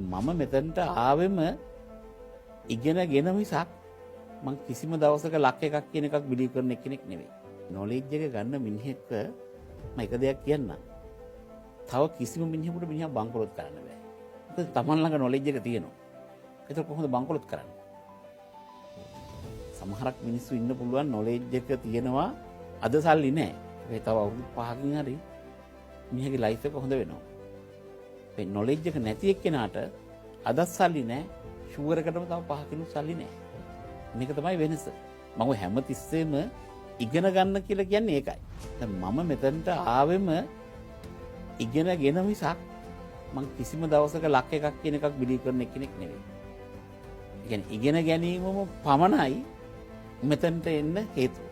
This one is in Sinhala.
මම මෙතනට ආවෙම ඉගෙනගෙන මිසක් මං කිසිම දවසක ලක් එකක් කියන එකක් බිලීව් කරන කෙනෙක් නෙවෙයි. නොලෙජ් එක ගන්න මිනිහෙක්ට මම එක දෙයක් කියන්නම්. තව කිසිම මිනිහෙකුට මිනිහා බංකොලොත් කරන්න බෑ. මොකද Taman ළඟ නොලෙජ් එක තියෙනවා. ඒක කොහොමද බංකොලොත් කරන්නේ? සමහරක් මිනිස්සු ඉන්න පුළුවන් නොලෙජ් එක තියෙනවා අද සල්ලි නෑ. ඒ තව අවුරුදු 5කින් හරි මිනිහගේ ලයිෆ් එක හොඳ වෙනවා. ඒ නොලෙජ් එක නැති එක්කෙනාට අද සල්ලි නෑ. ෂුවර් එකටම තව 5කින් සල්ලි නෑ. මේක තමයි වෙනස. මම හැමතිස්සෙම ඉගෙන ගන්න කියලා කියන්නේ ඒකයි. දැන් මම මෙතනට ආවෙම ඉගෙනගෙන මිසක් මං කිසිම දවසක ලක් එකක් කියන එකක් බිලීව් කරන කෙනෙක් නෙවෙයි. ඒ කියන්නේ ඉගෙන ගැනීමම පමණයි මෙතනට එන්න හේතුව.